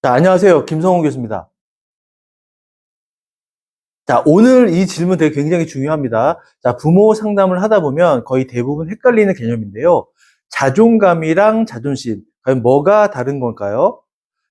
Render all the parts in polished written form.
자, 안녕하세요. 김성훈 교수입니다. 자, 오늘 이 질문 되게 굉장히 중요합니다. 자, 부모 상담을 하다 보면 거의 대부분 헷갈리는 개념인데요. 자존감이랑 자존심, 과연 뭐가 다른 걸까요?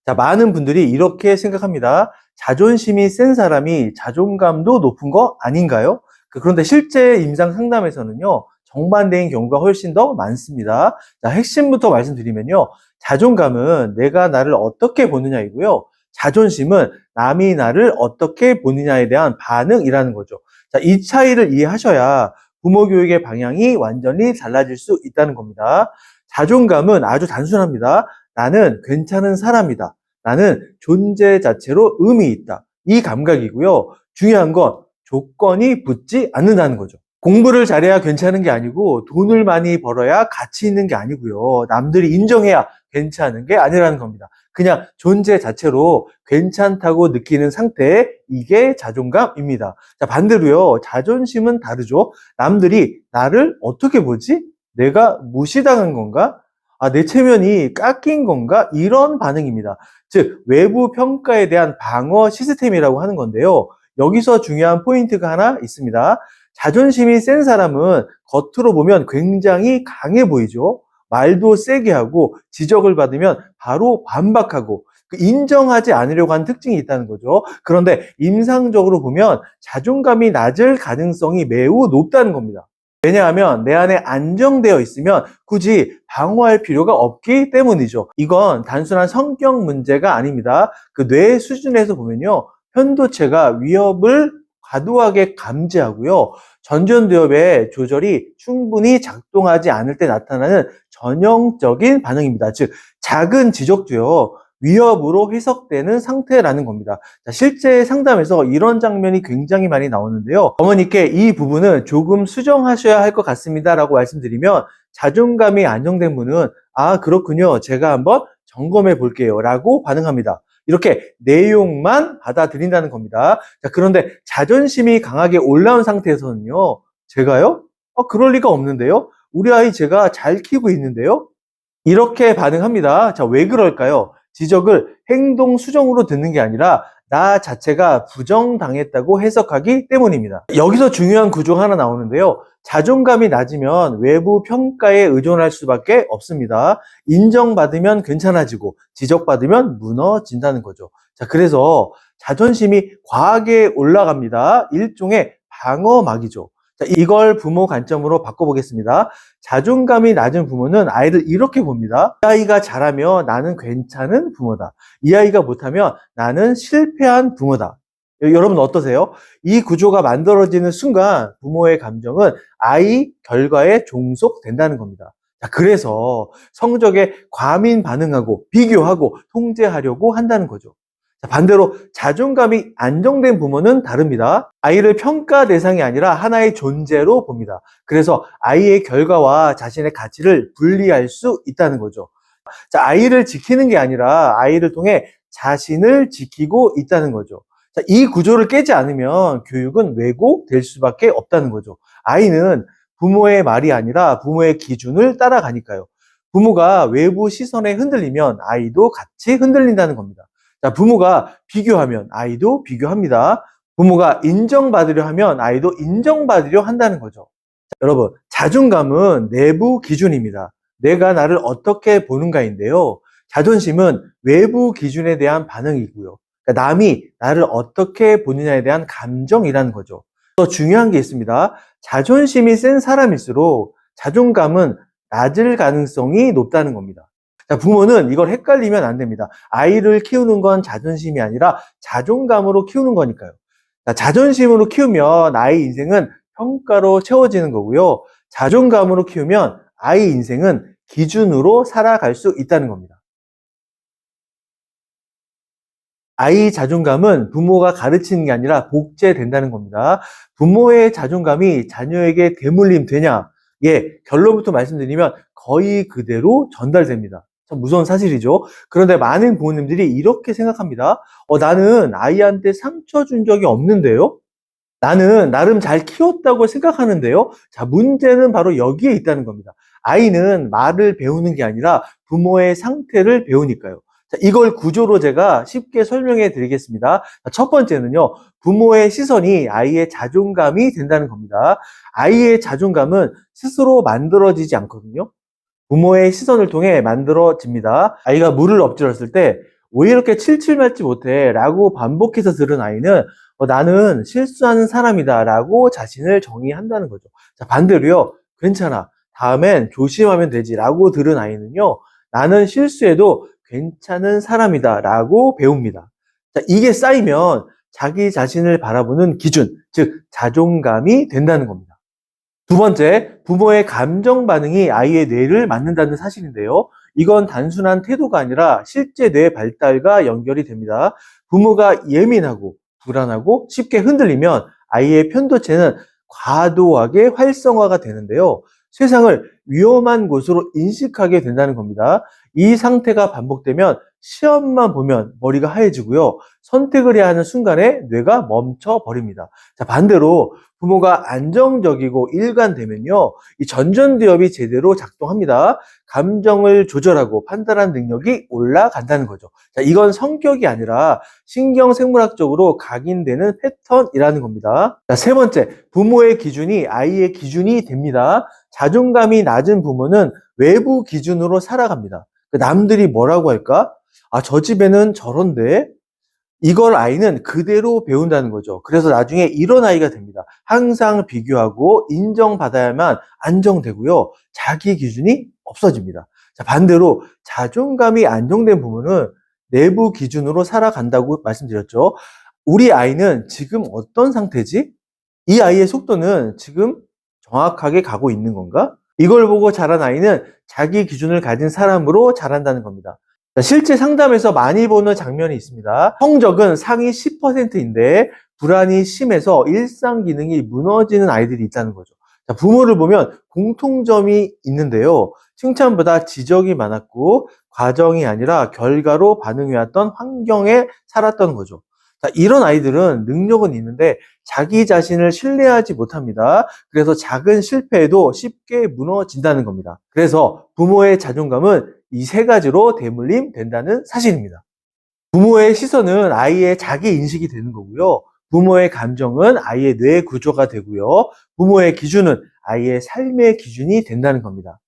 자, 많은 분들이 이렇게 생각합니다. 자존심이 센 사람이 자존감도 높은 거 아닌가요? 그런데 실제 임상 상담에서는요, 정반대인 경우가 훨씬 더 많습니다. 자, 핵심부터 말씀드리면요. 자존감은 내가 나를 어떻게 보느냐이고요. 자존심은 남이 나를 어떻게 보느냐에 대한 반응이라는 거죠. 자, 이 차이를 이해하셔야 부모 교육의 방향이 완전히 달라질 수 있다는 겁니다. 자존감은 아주 단순합니다. 나는 괜찮은 사람이다. 나는 존재 자체로 의미 있다. 이 감각이고요. 중요한 건 조건이 붙지 않는다는 거죠. 공부를 잘해야 괜찮은 게 아니고 돈을 많이 벌어야 가치 있는 게 아니고요. 남들이 인정해야 괜찮은 게 아니라는 겁니다. 그냥 존재 자체로 괜찮다고 느끼는 상태, 이게 자존감입니다. 자, 반대로요. 자존심은 다르죠. 남들이 나를 어떻게 보지? 내가 무시당한 건가? 아, 내 체면이 깎인 건가? 이런 반응입니다. 즉, 외부 평가에 대한 방어 시스템이라고 하는 건데요. 여기서 중요한 포인트가 하나 있습니다. 자존심이 센 사람은 겉으로 보면 굉장히 강해 보이죠. 말도 세게 하고 지적을 받으면 바로 반박하고 인정하지 않으려고 하는 특징이 있다는 거죠. 그런데 임상적으로 보면 자존감이 낮을 가능성이 매우 높다는 겁니다. 왜냐하면 내 안에 안정되어 있으면 굳이 방어할 필요가 없기 때문이죠. 이건 단순한 성격 문제가 아닙니다. 그 뇌 수준에서 보면요. 편도체가 위협을 과도하게 감지하고요. 전전두엽의 조절이 충분히 작동하지 않을 때 나타나는 전형적인 반응입니다. 즉, 작은 지적도요, 위협으로 해석되는 상태라는 겁니다. 자, 실제 상담에서 이런 장면이 굉장히 많이 나오는데요. 어머니께 이 부분은 조금 수정하셔야 할 것 같습니다. 라고 말씀드리면 자존감이 안정된 분은 아, 그렇군요. 제가 한번 점검해 볼게요. 라고 반응합니다. 이렇게 내용만 받아들인다는 겁니다. 자, 그런데 자존심이 강하게 올라온 상태에서는요. 제가요? 그럴 리가 없는데요. 우리 아이 제가 잘 키우고 있는데요. 이렇게 반응합니다. 자, 왜 그럴까요? 지적을 행동 수정으로 듣는 게 아니라 나 자체가 부정당했다고 해석하기 때문입니다. 여기서 중요한 구조가 하나 나오는데요. 자존감이 낮으면 외부 평가에 의존할 수밖에 없습니다. 인정받으면 괜찮아지고 지적받으면 무너진다는 거죠. 자, 그래서 자존심이 과하게 올라갑니다. 일종의 방어막이죠. 자, 이걸 부모 관점으로 바꿔보겠습니다. 자존감이 낮은 부모는 아이를 이렇게 봅니다. 이 아이가 잘하면 나는 괜찮은 부모다. 이 아이가 못하면 나는 실패한 부모다. 여러분 어떠세요? 이 구조가 만들어지는 순간 부모의 감정은 아이 결과에 종속된다는 겁니다. 자, 그래서 성적에 과민 반응하고 비교하고 통제하려고 한다는 거죠. 자, 반대로 자존감이 안정된 부모는 다릅니다. 아이를 평가 대상이 아니라 하나의 존재로 봅니다. 그래서 아이의 결과와 자신의 가치를 분리할 수 있다는 거죠. 자, 아이를 지키는 게 아니라 아이를 통해 자신을 지키고 있다는 거죠. 자, 이 구조를 깨지 않으면 교육은 왜곡될 수밖에 없다는 거죠. 아이는 부모의 말이 아니라 부모의 기준을 따라가니까요. 부모가 외부 시선에 흔들리면 아이도 같이 흔들린다는 겁니다. 자, 부모가 비교하면 아이도 비교합니다. 부모가 인정받으려 하면 아이도 인정받으려 한다는 거죠. 자, 여러분, 자존감은 내부 기준입니다. 내가 나를 어떻게 보는가인데요. 자존심은 외부 기준에 대한 반응이고요. 그러니까 남이 나를 어떻게 보느냐에 대한 감정이라는 거죠. 더 중요한 게 있습니다. 자존심이 센 사람일수록 자존감은 낮을 가능성이 높다는 겁니다. 자, 부모는 이걸 헷갈리면 안 됩니다. 아이를 키우는 건 자존심이 아니라 자존감으로 키우는 거니까요. 자, 자존심으로 키우면 아이 인생은 평가로 채워지는 거고요. 자존감으로 키우면 아이 인생은 기준으로 살아갈 수 있다는 겁니다. 아이 자존감은 부모가 가르치는 게 아니라 복제된다는 겁니다. 부모의 자존감이 자녀에게 대물림 되냐? 예, 결론부터 말씀드리면 거의 그대로 전달됩니다. 참 무서운 사실이죠. 그런데 많은 부모님들이 이렇게 생각합니다. 나는 아이한테 상처 준 적이 없는데요? 나는 나름 잘 키웠다고 생각하는데요. 자, 문제는 바로 여기에 있다는 겁니다. 아이는 말을 배우는 게 아니라 부모의 상태를 배우니까요. 자, 이걸 구조로 제가 쉽게 설명해 드리겠습니다. 자, 첫 번째는요, 부모의 시선이 아이의 자존감이 된다는 겁니다. 아이의 자존감은 스스로 만들어지지 않거든요. 부모의 시선을 통해 만들어집니다. 아이가 물을 엎질렀을 때 왜 이렇게 칠칠 밟지 못해? 라고 반복해서 들은 아이는 나는 실수하는 사람이다 라고 자신을 정의한다는 거죠. 자, 반대로요. 괜찮아. 다음엔 조심하면 되지 라고 들은 아이는요. 나는 실수해도 괜찮은 사람이다 라고 배웁니다. 자, 이게 쌓이면 자기 자신을 바라보는 기준, 즉 자존감이 된다는 겁니다. 두 번째, 부모의 감정 반응이 아이의 뇌를 만든다는 사실인데요. 이건 단순한 태도가 아니라 실제 뇌 발달과 연결이 됩니다. 부모가 예민하고 불안하고 쉽게 흔들리면 아이의 편도체는 과도하게 활성화가 되는데요. 세상을 위험한 곳으로 인식하게 된다는 겁니다. 이 상태가 반복되면 시험만 보면 머리가 하얘지고요. 선택을 해야 하는 순간에 뇌가 멈춰 버립니다. 자, 반대로 부모가 안정적이고 일관되면요, 이 전전두엽이 제대로 작동합니다. 감정을 조절하고 판단하는 능력이 올라간다는 거죠. 자, 이건 성격이 아니라 신경생물학적으로 각인되는 패턴이라는 겁니다. 자, 세 번째, 부모의 기준이 아이의 기준이 됩니다. 자존감이 낮은 부모는 외부 기준으로 살아갑니다. 남들이 뭐라고 할까? 아, 저 집에는 저런데? 이걸 아이는 그대로 배운다는 거죠. 그래서 나중에 이런 아이가 됩니다. 항상 비교하고 인정받아야만 안정되고요. 자기 기준이 없어집니다. 자, 반대로 자존감이 안정된 부모는 내부 기준으로 살아간다고 말씀드렸죠. 우리 아이는 지금 어떤 상태지? 이 아이의 속도는 지금 정확하게 가고 있는 건가? 이걸 보고 자란 아이는 자기 기준을 가진 사람으로 자란다는 겁니다. 실제 상담에서 많이 보는 장면이 있습니다. 성적은 상위 10%인데 불안이 심해서 일상 기능이 무너지는 아이들이 있다는 거죠. 자, 부모를 보면 공통점이 있는데요. 칭찬보다 지적이 많았고 과정이 아니라 결과로 반응해왔던 환경에 살았던 거죠. 자, 이런 아이들은 능력은 있는데 자기 자신을 신뢰하지 못합니다. 그래서 작은 실패에도 쉽게 무너진다는 겁니다. 그래서 부모의 자존감은 이 세 가지로 대물림 된다는 사실입니다. 부모의 시선은 아이의 자기 인식이 되는 거고요. 부모의 감정은 아이의 뇌 구조가 되고요. 부모의 기준은 아이의 삶의 기준이 된다는 겁니다.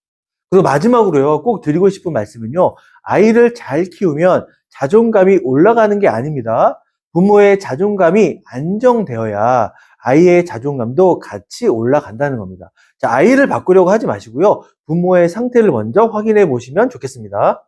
그리고 마지막으로요, 꼭 드리고 싶은 말씀은요, 아이를 잘 키우면 자존감이 올라가는 게 아닙니다. 부모의 자존감이 안정되어야 아이의 자존감도 같이 올라간다는 겁니다. 자, 아이를 바꾸려고 하지 마시고요, 부모의 상태를 먼저 확인해 보시면 좋겠습니다.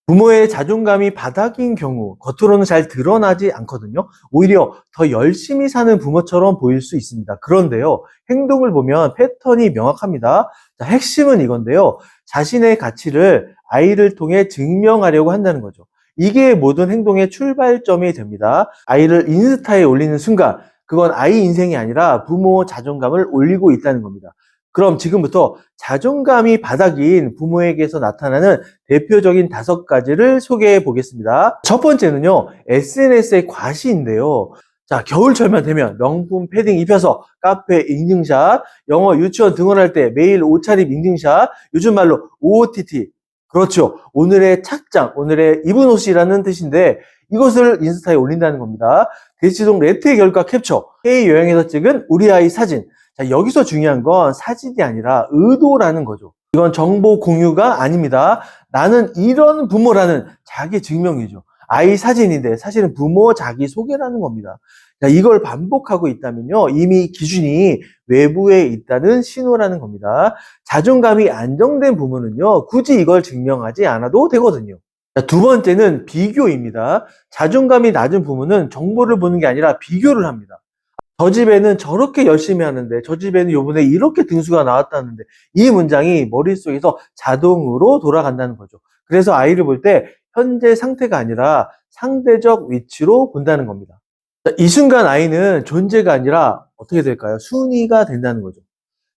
부모의 자존감이 바닥인 경우 겉으로는 잘 드러나지 않거든요. 오히려 더 열심히 사는 부모처럼 보일 수 있습니다. 그런데요, 행동을 보면 패턴이 명확합니다. 자, 핵심은 이건데요. 자신의 가치를 아이를 통해 증명하려고 한다는 거죠. 이게 모든 행동의 출발점이 됩니다. 아이를 인스타에 올리는 순간 그건 아이 인생이 아니라 부모 자존감을 올리고 있다는 겁니다. 그럼 지금부터 자존감이 바닥인 부모에게서 나타나는 대표적인 5가지를 소개해 보겠습니다. 첫 번째는요, SNS의 과시인데요. 자, 겨울철만 되면 명품 패딩 입혀서 카페 인증샷, 영어 유치원 등원할 때 매일 옷차림 인증샷, 요즘 말로 OOTT. 그렇죠. 오늘의 착장, 오늘의 입은 옷이라는 뜻인데 이것을 인스타에 올린다는 겁니다. 대치동 레트 결과 캡처, 해외 여행에서 찍은 우리 아이 사진. 자, 여기서 중요한 건 사진이 아니라 의도라는 거죠. 이건 정보 공유가 아닙니다. 나는 이런 부모라는 자기 증명이죠. 아이 사진인데 사실은 부모 자기 소개라는 겁니다. 자, 이걸 반복하고 있다면요, 이미 기준이 외부에 있다는 신호라는 겁니다. 자존감이 안정된 부모는요, 굳이 이걸 증명하지 않아도 되거든요. 자, 두 번째는 비교입니다. 자존감이 낮은 부모는 정보를 보는 게 아니라 비교를 합니다. 저 집에는 저렇게 열심히 하는데 저 집에는 요번에 이렇게 등수가 나왔다는데, 이 문장이 머릿속에서 자동으로 돌아간다는 거죠. 그래서 아이를 볼 때 현재 상태가 아니라 상대적 위치로 본다는 겁니다. 자, 이 순간 아이는 존재가 아니라 어떻게 될까요? 순위가 된다는 거죠.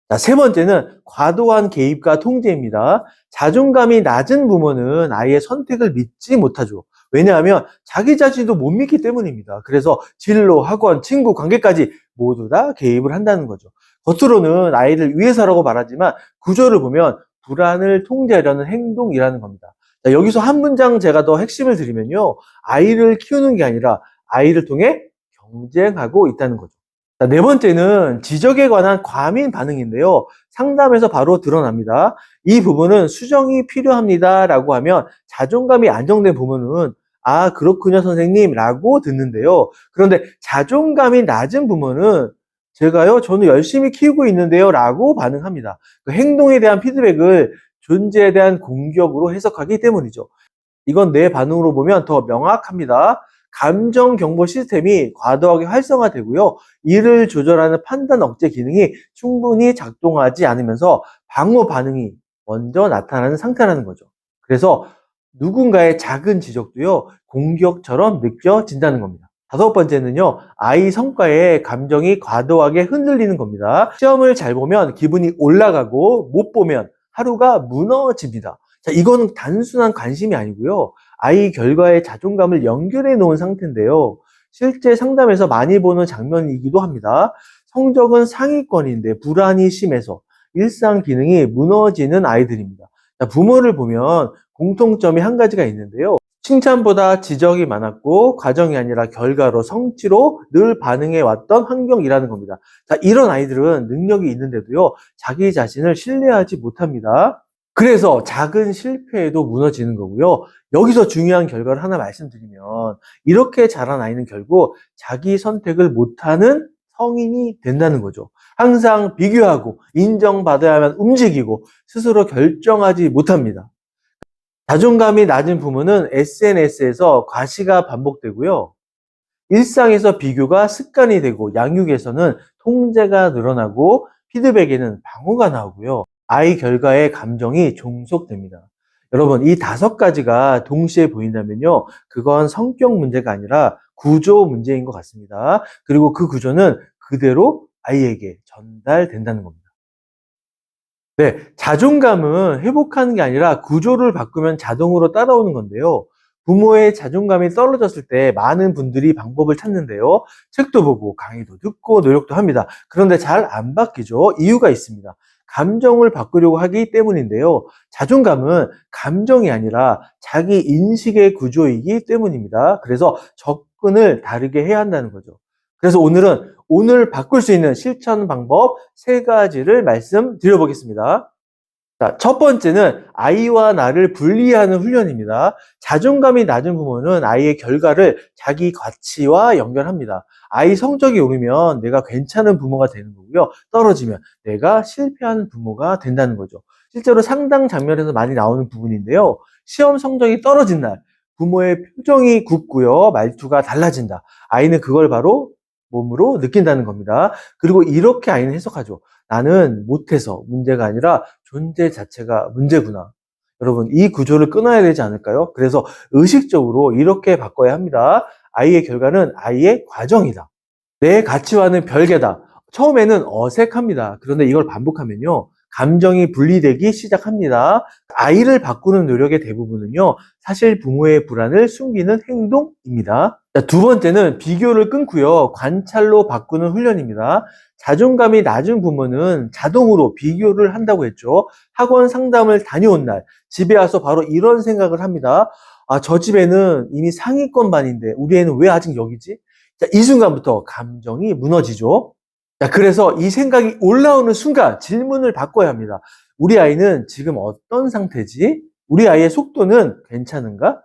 자, 세 번째는 과도한 개입과 통제입니다. 자존감이 낮은 부모는 아이의 선택을 믿지 못하죠. 왜냐하면 자기 자신도 못 믿기 때문입니다. 그래서 진로, 학원, 친구, 관계까지 모두 다 개입을 한다는 거죠. 겉으로는 아이를 위해서라고 말하지만 구조를 보면 불안을 통제하려는 행동이라는 겁니다. 자, 여기서 한 문장 제가 더 핵심을 드리면요. 아이를 키우는 게 아니라 아이를 통해 경쟁하고 있다는 거죠. 자, 네 번째는 지적에 관한 과민 반응인데요. 상담에서 바로 드러납니다. 이 부분은 수정이 필요합니다라고 하면 자존감이 안정된 부모는 아, 그렇군요, 선생님라고 듣는데요. 그런데 자존감이 낮은 부모는 제가요, 저는 열심히 키우고 있는데요라고 반응합니다. 그 행동에 대한 피드백을 존재에 대한 공격으로 해석하기 때문이죠. 이건 내 반응으로 보면 더 명확합니다. 감정 경보 시스템이 과도하게 활성화되고요. 이를 조절하는 판단 억제 기능이 충분히 작동하지 않으면서 방어 반응이 먼저 나타나는 상태라는 거죠. 그래서 누군가의 작은 지적도요, 공격처럼 느껴진다는 겁니다. 다섯 번째는요, 아이 성과에 감정이 과도하게 흔들리는 겁니다. 시험을 잘 보면 기분이 올라가고 못 보면 하루가 무너집니다. 자, 이거는 단순한 관심이 아니고요. 아이 결과에 자존감을 연결해 놓은 상태인데요. 실제 상담에서 많이 보는 장면이기도 합니다. 성적은 상위권인데 불안이 심해서 일상 기능이 무너지는 아이들입니다. 자, 부모를 보면 공통점이 한 가지가 있는데요. 칭찬보다 지적이 많았고 과정이 아니라 결과로 성취로 늘 반응해 왔던 환경이라는 겁니다. 자, 이런 아이들은 능력이 있는데도요. 자기 자신을 신뢰하지 못합니다. 그래서 작은 실패에도 무너지는 거고요. 여기서 중요한 결과를 하나 말씀드리면 이렇게 자란 아이는 결국 자기 선택을 못하는 성인이 된다는 거죠. 항상 비교하고 인정받아야만 움직이고 스스로 결정하지 못합니다. 자존감이 낮은 부모는 SNS에서 과시가 반복되고요. 일상에서 비교가 습관이 되고 양육에서는 통제가 늘어나고 피드백에는 방어가 나오고요. 아이 결과에 감정이 종속됩니다. 여러분, 이 다섯 가지가 동시에 보인다면요. 그건 성격 문제가 아니라 구조 문제인 것 같습니다. 그리고 그 구조는 그대로 아이에게 전달된다는 겁니다. 네, 자존감은 회복하는 게 아니라 구조를 바꾸면 자동으로 따라오는 건데요. 부모의 자존감이 떨어졌을 때 많은 분들이 방법을 찾는데요. 책도 보고 강의도 듣고 노력도 합니다. 그런데 잘 안 바뀌죠. 이유가 있습니다. 감정을 바꾸려고 하기 때문인데요. 자존감은 감정이 아니라 자기 인식의 구조이기 때문입니다. 그래서 접근을 다르게 해야 한다는 거죠. 그래서 오늘은 오늘 바꿀 수 있는 실천 방법 세 가지를 말씀드려보겠습니다. 자, 첫 번째는 아이와 나를 분리하는 훈련입니다. 자존감이 낮은 부모는 아이의 결과를 자기 가치와 연결합니다. 아이 성적이 오르면 내가 괜찮은 부모가 되는 거고요. 떨어지면 내가 실패하는 부모가 된다는 거죠. 실제로 상당 장면에서 많이 나오는 부분인데요. 시험 성적이 떨어진 날 부모의 표정이 굳고요. 말투가 달라진다. 아이는 그걸 바로 몸으로 느낀다는 겁니다. 그리고 이렇게 아이는 해석하죠. 나는 못해서 문제가 아니라 존재 자체가 문제구나. 여러분, 이 구조를 끊어야 되지 않을까요? 그래서 의식적으로 이렇게 바꿔야 합니다. 아이의 결과는 아이의 과정이다. 내 가치와는 별개다. 처음에는 어색합니다. 그런데 이걸 반복하면요. 감정이 분리되기 시작합니다. 아이를 바꾸는 노력의 대부분은요. 사실 부모의 불안을 숨기는 행동입니다. 자, 두 번째는 비교를 끊고요. 관찰로 바꾸는 훈련입니다. 자존감이 낮은 부모는 자동으로 비교를 한다고 했죠. 학원 상담을 다녀온 날 집에 와서 바로 이런 생각을 합니다. 아, 저 집에는 이미 상위권 반인데 우리 애는 왜 아직 여기지? 자, 이 순간부터 감정이 무너지죠. 자, 그래서 이 생각이 올라오는 순간 질문을 바꿔야 합니다. 우리 아이는 지금 어떤 상태지? 우리 아이의 속도는 괜찮은가?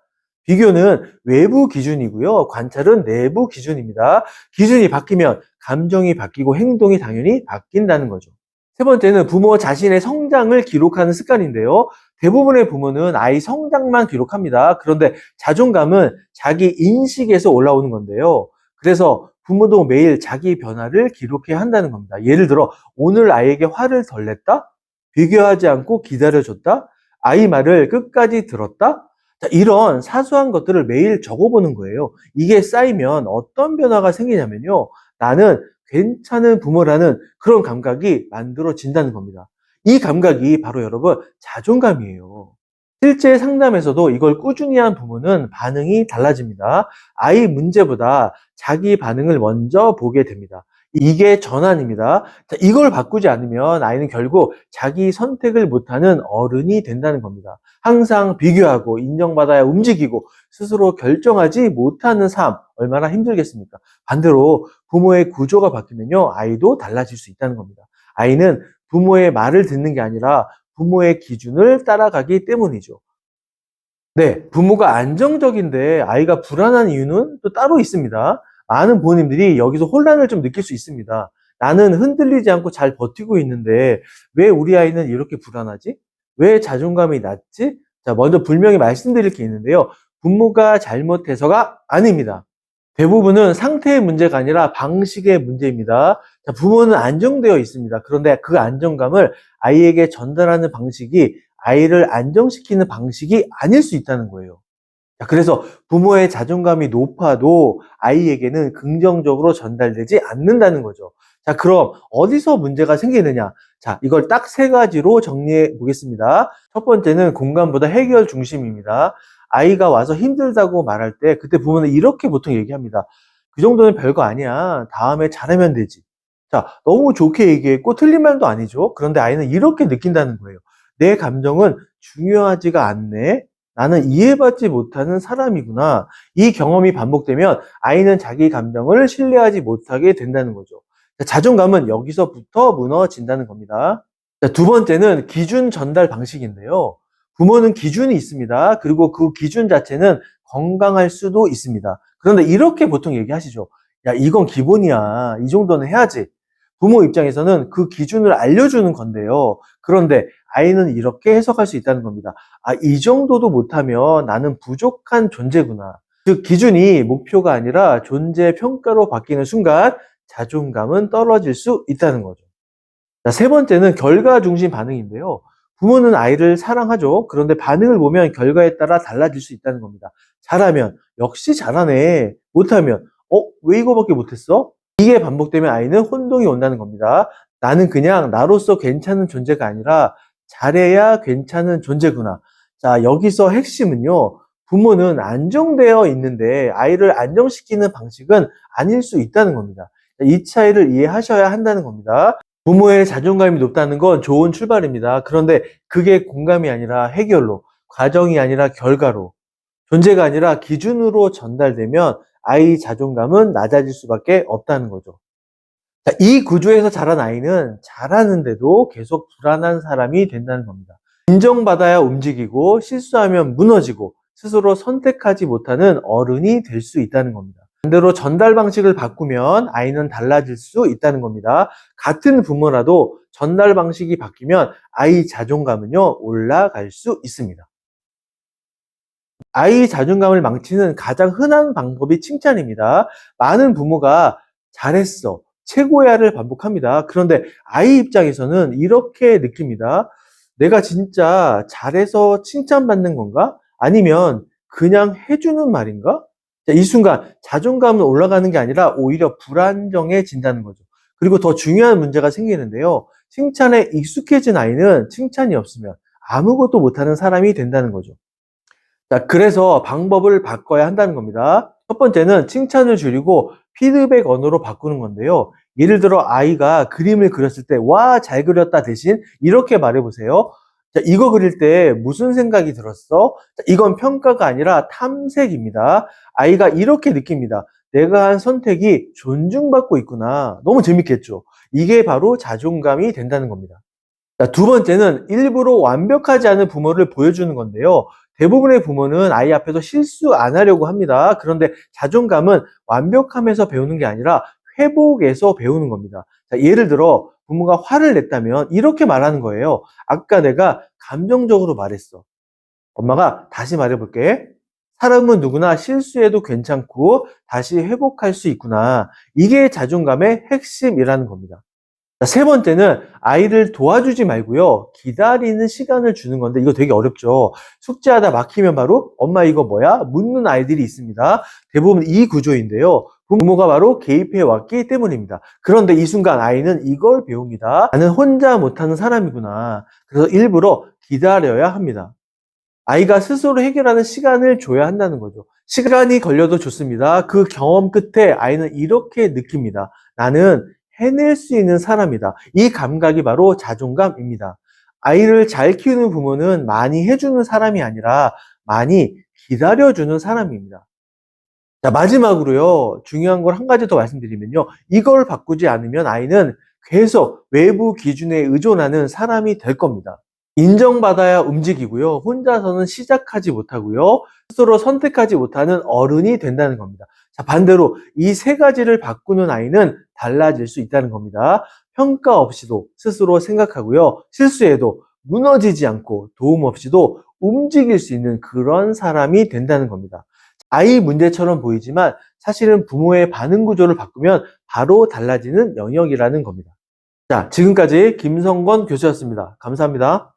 비교는 외부 기준이고요. 관찰은 내부 기준입니다. 기준이 바뀌면 감정이 바뀌고 행동이 당연히 바뀐다는 거죠. 세 번째는 부모 자신의 성장을 기록하는 습관인데요. 대부분의 부모는 아이 성장만 기록합니다. 그런데 자존감은 자기 인식에서 올라오는 건데요. 그래서 부모도 매일 자기 변화를 기록해야 한다는 겁니다. 예를 들어 오늘 아이에게 화를 덜 냈다? 비교하지 않고 기다려줬다? 아이 말을 끝까지 들었다? 자, 이런 사소한 것들을 매일 적어보는 거예요. 이게 쌓이면 어떤 변화가 생기냐면요. 나는 괜찮은 부모라는 그런 감각이 만들어진다는 겁니다. 이 감각이 바로 여러분 자존감이에요. 실제 상담에서도 이걸 꾸준히 한 부모는 반응이 달라집니다. 아이 문제보다 자기 반응을 먼저 보게 됩니다. 이게 전환입니다. 자, 이걸 바꾸지 않으면 아이는 결국 자기 선택을 못하는 어른이 된다는 겁니다. 항상 비교하고 인정받아야 움직이고 스스로 결정하지 못하는 삶, 얼마나 힘들겠습니까? 반대로 부모의 구조가 바뀌면요, 아이도 달라질 수 있다는 겁니다. 아이는 부모의 말을 듣는 게 아니라 부모의 기준을 따라가기 때문이죠. 네, 부모가 안정적인데 아이가 불안한 이유는 또 따로 있습니다. 많은 부모님들이 여기서 혼란을 좀 느낄 수 있습니다. 나는 흔들리지 않고 잘 버티고 있는데 왜 우리 아이는 이렇게 불안하지? 왜 자존감이 낮지? 자, 먼저 분명히 말씀드릴 게 있는데요. 부모가 잘못해서가 아닙니다. 대부분은 상태의 문제가 아니라 방식의 문제입니다. 자, 부모는 안정되어 있습니다. 그런데 그 안정감을 아이에게 전달하는 방식이 아이를 안정시키는 방식이 아닐 수 있다는 거예요. 자, 그래서 부모의 자존감이 높아도 아이에게는 긍정적으로 전달되지 않는다는 거죠. 자, 그럼 어디서 문제가 생기느냐? 자, 이걸 딱 세 가지로 정리해 보겠습니다. 첫 번째는 공감보다 해결 중심입니다. 아이가 와서 힘들다고 말할 때 그때 부모는 이렇게 보통 얘기합니다. 그 정도는 별거 아니야. 다음에 잘하면 되지. 자, 너무 좋게 얘기했고 틀린 말도 아니죠. 그런데 아이는 이렇게 느낀다는 거예요. 내 감정은 중요하지가 않네. 나는 이해받지 못하는 사람이구나. 이 경험이 반복되면 아이는 자기 감정을 신뢰하지 못하게 된다는 거죠. 자존감은 여기서부터 무너진다는 겁니다. 두 번째는 기준 전달 방식인데요. 부모는 기준이 있습니다. 그리고 그 기준 자체는 건강할 수도 있습니다. 그런데 이렇게 보통 얘기하시죠. 야, 이건 기본이야. 이 정도는 해야지. 부모 입장에서는 그 기준을 알려주는 건데요. 그런데 아이는 이렇게 해석할 수 있다는 겁니다. 아, 이 정도도 못하면 나는 부족한 존재구나. 즉, 기준이 목표가 아니라 존재 평가로 바뀌는 순간 자존감은 떨어질 수 있다는 거죠. 자, 세 번째는 결과 중심 반응인데요. 부모는 아이를 사랑하죠. 그런데 반응을 보면 결과에 따라 달라질 수 있다는 겁니다. 잘하면 역시 잘하네. 못하면 왜 이거밖에 못했어? 이게 반복되면 아이는 혼동이 온다는 겁니다. 나는 그냥 나로서 괜찮은 존재가 아니라 잘해야 괜찮은 존재구나. 자, 여기서 핵심은요. 부모는 안정되어 있는데 아이를 안정시키는 방식은 아닐 수 있다는 겁니다. 이 차이를 이해하셔야 한다는 겁니다. 부모의 자존감이 높다는 건 좋은 출발입니다. 그런데 그게 공감이 아니라 해결로, 과정이 아니라 결과로, 존재가 아니라 기준으로 전달되면 아이 자존감은 낮아질 수밖에 없다는 거죠. 자, 이 구조에서 자란 아이는 잘하는데도 계속 불안한 사람이 된다는 겁니다. 인정받아야 움직이고 실수하면 무너지고 스스로 선택하지 못하는 어른이 될 수 있다는 겁니다. 반대로 전달 방식을 바꾸면 아이는 달라질 수 있다는 겁니다. 같은 부모라도 전달 방식이 바뀌면 아이 자존감은요, 올라갈 수 있습니다. 아이 자존감을 망치는 가장 흔한 방법이 칭찬입니다. 많은 부모가 잘했어, 최고야를 반복합니다. 그런데 아이 입장에서는 이렇게 느낍니다. 내가 진짜 잘해서 칭찬받는 건가? 아니면 그냥 해주는 말인가? 자, 이 순간 자존감은 올라가는 게 아니라 오히려 불안정해진다는 거죠. 그리고 더 중요한 문제가 생기는데요. 칭찬에 익숙해진 아이는 칭찬이 없으면 아무것도 못하는 사람이 된다는 거죠. 자, 그래서 방법을 바꿔야 한다는 겁니다. 첫 번째는 칭찬을 줄이고 피드백 언어로 바꾸는 건데요. 예를 들어 아이가 그림을 그렸을 때, 와, 잘 그렸다 대신 이렇게 말해보세요. 자, 이거 그릴 때 무슨 생각이 들었어? 자, 이건 평가가 아니라 탐색입니다. 아이가 이렇게 느낍니다. 내가 한 선택이 존중받고 있구나. 너무 재밌겠죠? 이게 바로 자존감이 된다는 겁니다. 자, 두 번째는 일부러 완벽하지 않은 부모를 보여주는 건데요. 대부분의 부모는 아이 앞에서 실수 안 하려고 합니다. 그런데 자존감은 완벽함에서 배우는 게 아니라 회복에서 배우는 겁니다. 자, 예를 들어 부모가 화를 냈다면 이렇게 말하는 거예요. 아까 내가 감정적으로 말했어. 엄마가 다시 말해볼게. 사람은 누구나 실수해도 괜찮고 다시 회복할 수 있구나. 이게 자존감의 핵심이라는 겁니다. 자, 세 번째는 아이를 도와주지 말고요. 기다리는 시간을 주는 건데 이거 되게 어렵죠. 숙제하다 막히면 바로 엄마 이거 뭐야? 묻는 아이들이 있습니다. 대부분 이 구조인데요. 부모가 바로 개입해 왔기 때문입니다. 그런데 이 순간 아이는 이걸 배웁니다. 나는 혼자 못하는 사람이구나. 그래서 일부러 기다려야 합니다. 아이가 스스로 해결하는 시간을 줘야 한다는 거죠. 시간이 걸려도 좋습니다. 그 경험 끝에 아이는 이렇게 느낍니다. 나는 해낼 수 있는 사람이다. 이 감각이 바로 자존감입니다. 아이를 잘 키우는 부모는 많이 해주는 사람이 아니라 많이 기다려주는 사람입니다. 자, 마지막으로요, 중요한 걸 한 가지 더 말씀드리면요. 이걸 바꾸지 않으면 아이는 계속 외부 기준에 의존하는 사람이 될 겁니다. 인정받아야 움직이고요. 혼자서는 시작하지 못하고요. 스스로 선택하지 못하는 어른이 된다는 겁니다. 자, 반대로 이 세 가지를 바꾸는 아이는 달라질 수 있다는 겁니다. 평가 없이도 스스로 생각하고요. 실수해도 무너지지 않고 도움 없이도 움직일 수 있는 그런 사람이 된다는 겁니다. 아이 문제처럼 보이지만 사실은 부모의 반응 구조를 바꾸면 바로 달라지는 영역이라는 겁니다. 자, 지금까지 김성권 교수였습니다. 감사합니다.